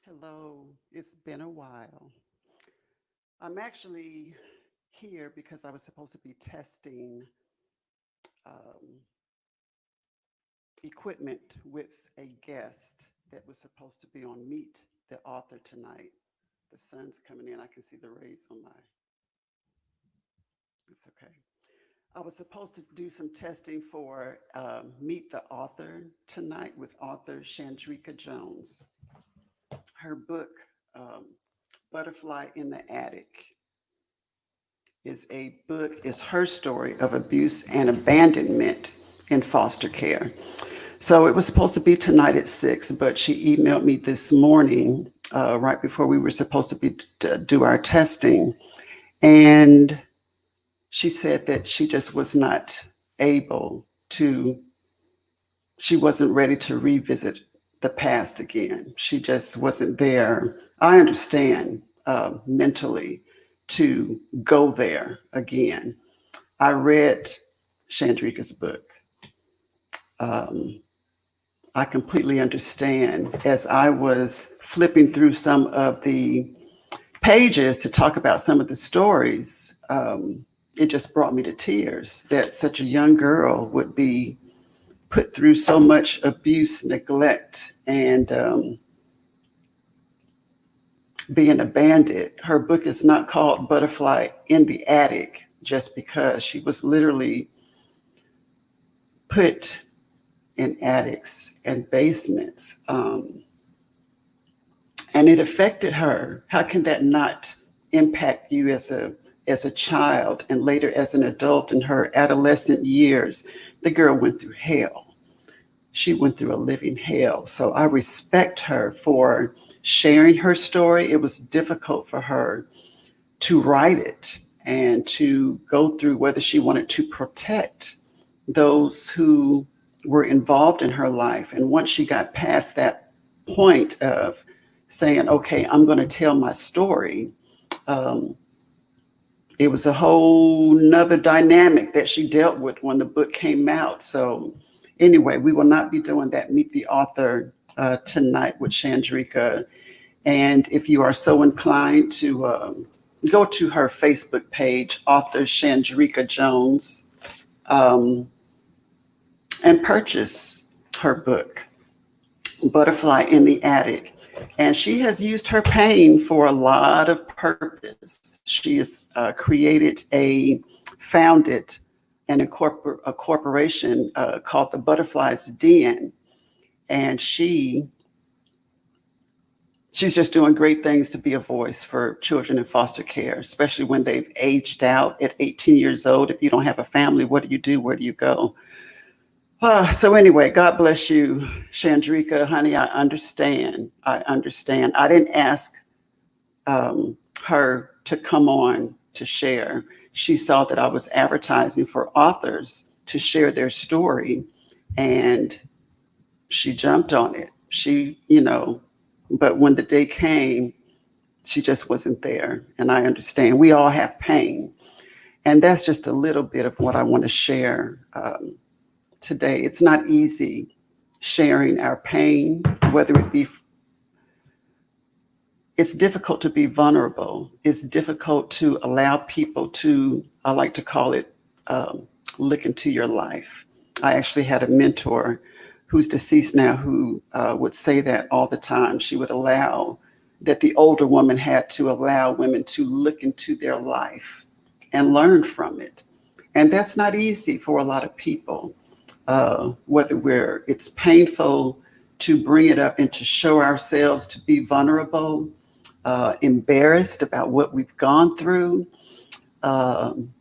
Hello, it's been a while. I'm actually here because I was supposed to be testing um, equipment with a guest that was supposed to be on Meet the Author tonight. The sun's coming in. I can see the rays on my. It's okay. I was supposed to do some testing for Meet the Author tonight with author Chandrika Jones. Her book, um, Butterfly in the Attic, is her story of abuse and abandonment in foster care. So it was supposed to be tonight at 6, but she emailed me this morning, right before we were supposed to be to do our testing, and she said that she just was not able to. She wasn't ready to revisit the past again. She just wasn't there. I understand mentally to go there again. I read Chandrika's book. Um, I completely understand. As I was flipping through some of the pages to talk about some of the stories, it just brought me to tears that such a young girl would be put through so much abuse, neglect, and being abandoned. Her book is not called Butterfly in the Attic just because she was literally put in attics and basements. And it affected her. How can that not impact you as a child and later as an adult in her adolescent years? The girl went through hell. She went through a living hell. So I respect her for sharing her story. It was difficult for her to write it and to go through whether she wanted to protect those who were involved in her life. And once she got past that point of saying, okay, I'm going to tell my story, um, it was a whole nother dynamic that she dealt with when the book came out. So anyway, we will not be doing that Meet the Author tonight with Chandrika. And if you are so inclined to go to her Facebook page, author Chandrika Jones, um, and purchase her book, Butterfly in the Attic. And she has used her pain for a lot of purpose. She has founded a corporation called the Butterflies Den. And she's just doing great things to be a voice for children in foster care, especially when they've aged out at 18 years old. If you don't have a family, what do you do? Where do you go? So anyway, God bless you, Chandrika, honey. I understand. I understand. I didn't ask her to come on to share. She saw that I was advertising for authors to share their story, and she jumped on it. But when the day came, she just wasn't there. And I understand. We all have pain. And that's just a little bit of what I want to share today. It's not easy sharing our pain, whether it be, it's difficult to be vulnerable. It's difficult to allow people to, I like to call it, look into your life. I actually had a mentor who's deceased now who would say that all the time. She would allow that the older woman had to allow women to look into their life and learn from it. And that's not easy for a lot of people. It's painful to bring it up and to show ourselves, to be vulnerable, embarrassed about what we've gone through. Um,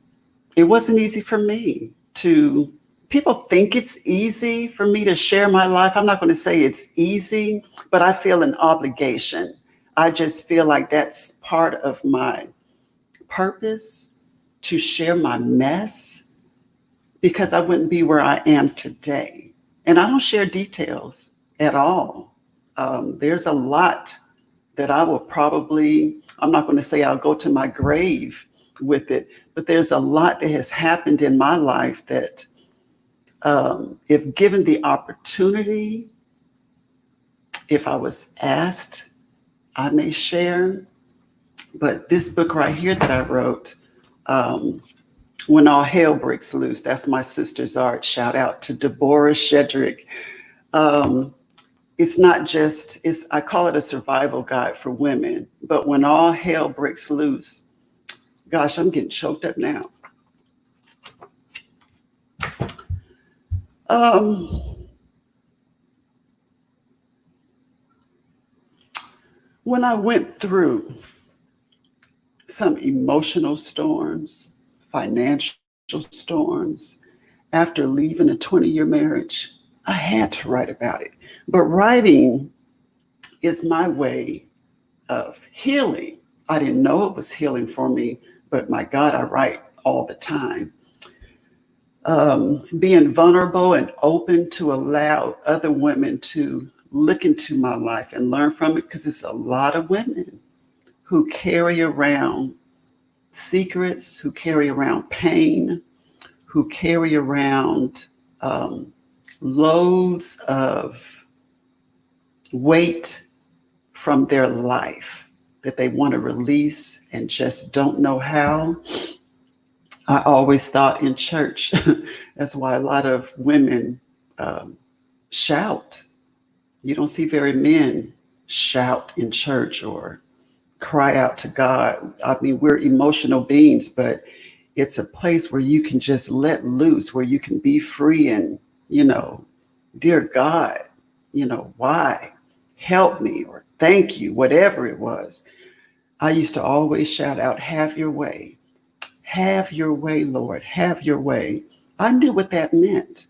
it wasn't easy for me to, people think it's easy for me to share my life. I'm not going to say it's easy, but I feel an obligation. I just feel like that's part of my purpose, to share my mess, because I wouldn't be where I am today. And I don't share details at all. There's a lot that I will probably, I'm not going to say I'll go to my grave with it, but there's a lot that has happened in my life that, if given the opportunity, if I was asked, I may share. But this book right here that I wrote, When All Hell Breaks Loose, that's my sister's art. Shout out to Deborah Shedrick. Um, it's not just, I call it a survival guide for women, but when all hell breaks loose, gosh, I'm getting choked up now. When I went through some emotional storms, financial storms, after leaving a 20-year marriage, I had to write about it. But writing is my way of healing. I didn't know it was healing for me, but my God, I write all the time. Being vulnerable and open to allow other women to look into my life and learn from it, because it's a lot of women who carry around secrets, who carry around pain, who carry around loads of weight from their life that they want to release and just don't know how. I always thought in church, that's why a lot of women shout. You don't see very men shout in church or cry out to God. I mean, we're emotional beings, but it's a place where you can just let loose, where you can be free and, dear God, why? Help me, or thank you, whatever it was. I used to always shout out, have your way. Have your way, Lord, have your way. I knew what that meant.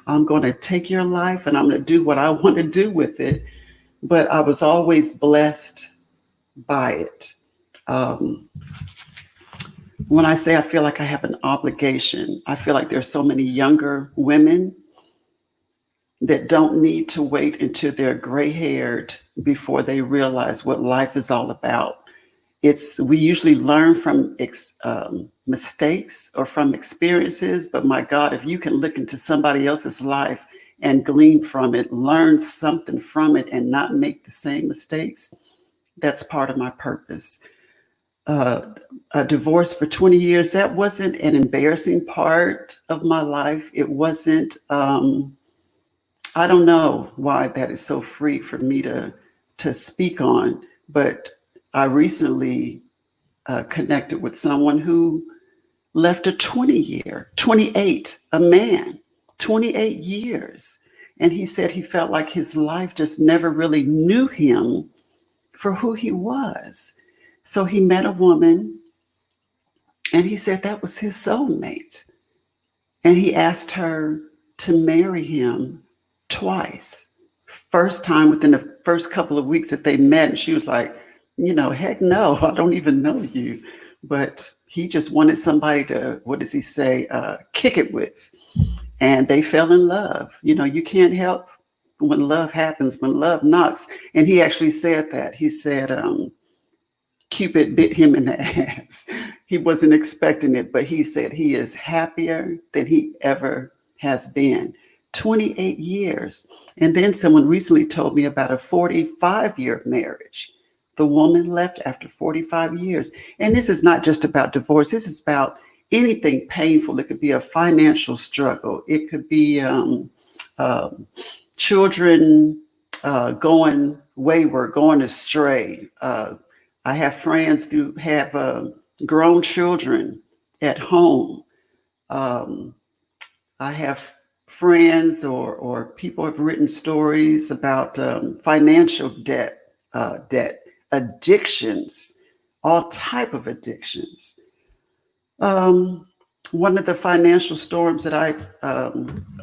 I'm going to take your life and I'm going to do what I want to do with it. But I was always blessed by it. When I say I feel like I have an obligation, I feel like there's so many younger women that don't need to wait until they're gray-haired before they realize what life is all about. We usually learn from mistakes or from experiences, but my God, if you can look into somebody else's life and glean from it, learn something from it and not make the same mistakes, that's part of my purpose. A divorce for 20 years, that wasn't an embarrassing part of my life. It wasn't, I don't know why that is so free for me to speak on, but I recently connected with someone who left a 28, a man, 28 years. And he said he felt like his life just never really knew him for who he was. So he met a woman and he said that was his soulmate. And he asked her to marry him twice. First time within the first couple of weeks that they met, and she was like, heck no, I don't even know you. But he just wanted somebody to, what does he say, kick it with. And they fell in love. You can't help when love happens, when love knocks. And he actually said that. He said, Cupid bit him in the ass. He wasn't expecting it, but he said he is happier than he ever has been. 28 years. And then someone recently told me about a 45-year marriage. The woman left after 45 years. And this is not just about divorce. This is about anything painful. It could be a financial struggle. It could be children going wayward, going astray. I have friends who have grown children at home. I have friends or people have written stories about financial debt, addictions, all type of addictions. One of the financial storms that I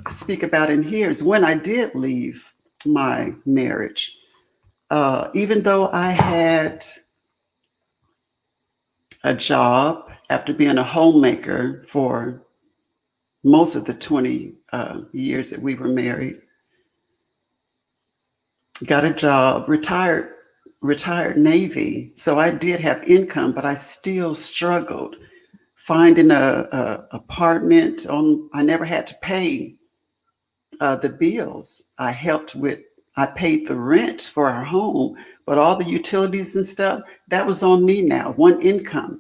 speak about in here is when I did leave my marriage. Even though I had a job after being a homemaker for most of the 20 years that we were married, got a job, retired Navy. So I did have income, but I still struggled finding a apartment. I never had to pay the bills. I paid the rent for our home, But all the utilities and stuff, that was on me now, one income.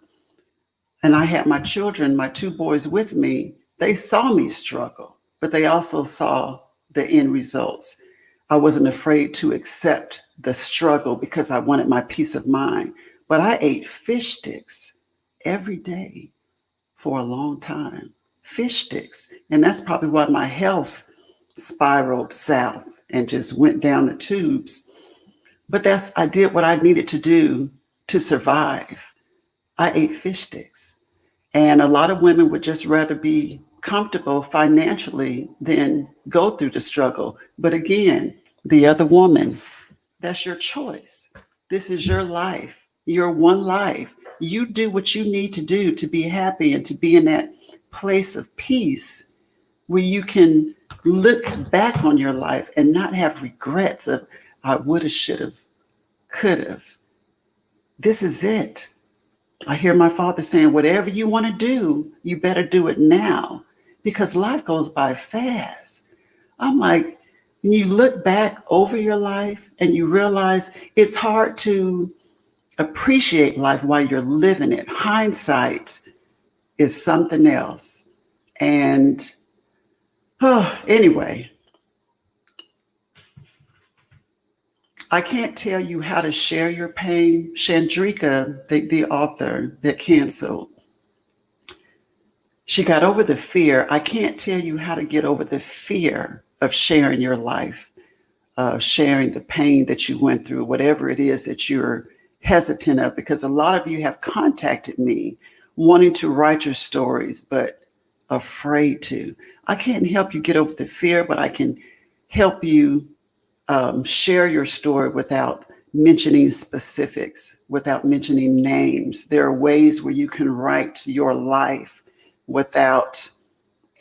And I had my children, my two boys with me. They saw me struggle, but they also saw the end results. I wasn't afraid to accept the struggle because I wanted my peace of mind. But I ate fish sticks every day for a long time. Fish sticks. And that's probably why my health spiraled south and just went down the tubes. But I did what I needed to do to survive. I ate fish sticks. And a lot of women would just rather be comfortable financially than go through the struggle. But again, the other woman, that's your choice. This is your life, your one life. You do what you need to do to be happy and to be in that place of peace where you can look back on your life and not have regrets of, I would have, should have, could have. This is it. I hear my father saying, whatever you want to do, you better do it now because life goes by fast. I'm like, when you look back over your life and you realize it's hard to appreciate life while you're living it. Hindsight is something else. And anyway, I can't tell you how to share your pain. Chandrika, the author that canceled, she got over the fear. I can't tell you how to get over the fear of sharing your life, sharing the pain that you went through, whatever it is that you're hesitant of, because a lot of you have contacted me wanting to write your stories, but afraid to. I can't help you get over the fear, but I can help you share your story without mentioning specifics, without mentioning names. There are ways where you can write your life without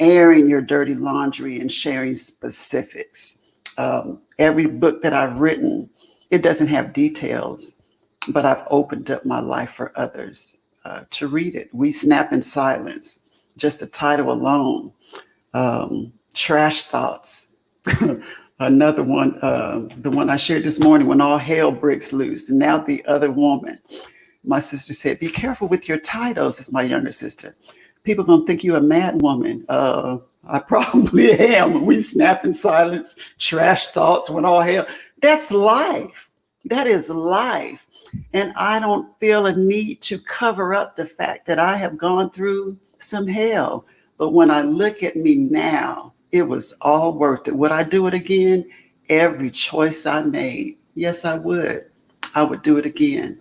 airing your dirty laundry and sharing specifics. Every book that I've written, it doesn't have details, but I've opened up my life for others to read it. We Snap in Silence, just the title alone. Trash Thoughts. Another one, the one I shared this morning, When All Hell Breaks Loose. And now the other woman. My sister said, be careful with your titles. It's my younger sister. People going to think you're a mad woman. I probably am. We Snap in Silence, Trash Thoughts, When All Hell. That's life. That is life. And I don't feel a need to cover up the fact that I have gone through some hell. But when I look at me now, it was all worth it. Would I do it again? Every choice I made. Yes, I would. I would do it again.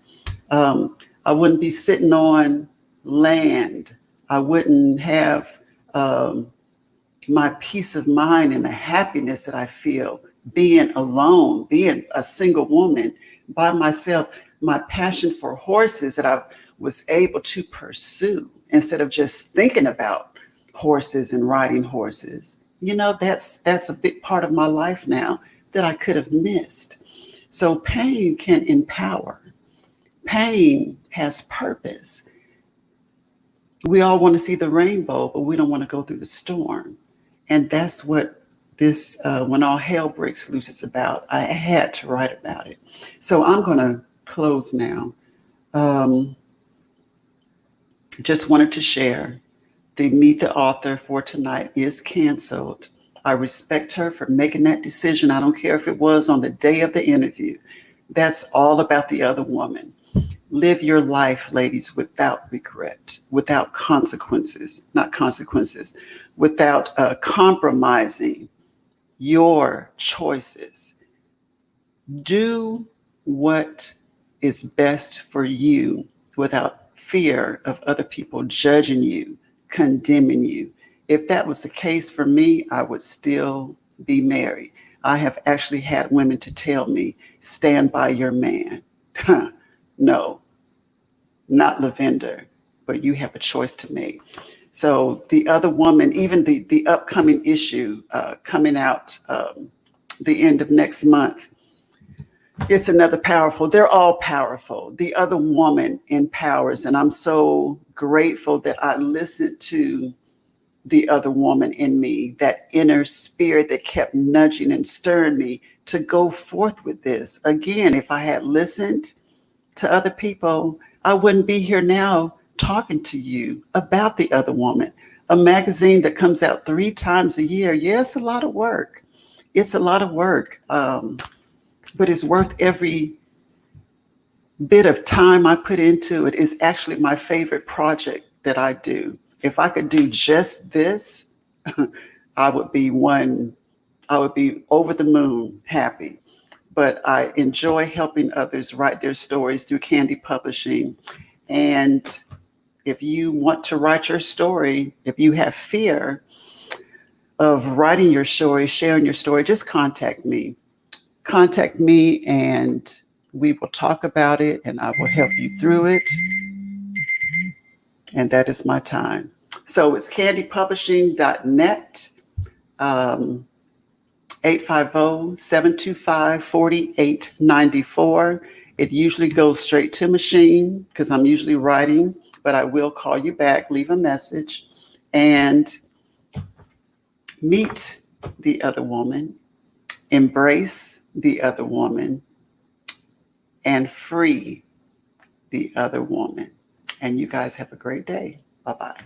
I wouldn't be sitting on land. I wouldn't have my peace of mind and the happiness that I feel being alone, being a single woman by myself. My passion for horses that I was able to pursue instead of just thinking about horses and riding horses. You know, that's a big part of my life now that I could have missed. So pain can empower. Pain has purpose. We all want to see the rainbow, but we don't want to go through the storm. And that's what this When All Hell Breaks Loose is about. I had to write about it. So I'm going to close now. Just wanted to share. The Meet the Author for tonight is canceled. I respect her for making that decision. I don't care if it was on the day of the interview. That's all about the other woman. Live your life, ladies, without regret, without consequences, without compromising your choices. Do what is best for you without fear of other people judging you, condemning you. If that was the case for me, I would still be married. I have actually had women to tell me, stand by your man. No, not Lavender, but you have a choice to make. So the other woman, even the upcoming issue coming out the end of next month, it's another powerful. They're all powerful. The other woman empowers. And I'm so grateful that I listened to the other woman in me, that inner spirit that kept nudging and stirring me to go forth with this. Again, if I had listened to other people, I wouldn't be here now talking to you about The Other Woman, a magazine that comes out 3 times a year. Yeah, it's a lot of work. It's a lot of work, but it's worth every bit of time I put into it. Is actually my favorite project that I do. If I could do just this, I would be one, I would be over the moon happy. But I enjoy helping others write their stories through Candy Publishing. And if you want to write your story, if you have fear of writing your story, sharing your story, just contact me. Contact me and we will talk about it and I will help you through it. And that is my time. So it's candypublishing.net, 850-725-4894. It usually goes straight to machine because I'm usually writing, but I will call you back, leave a message, and meet the other woman, embrace the other woman, and free the other woman. And you guys have a great day. Bye-bye.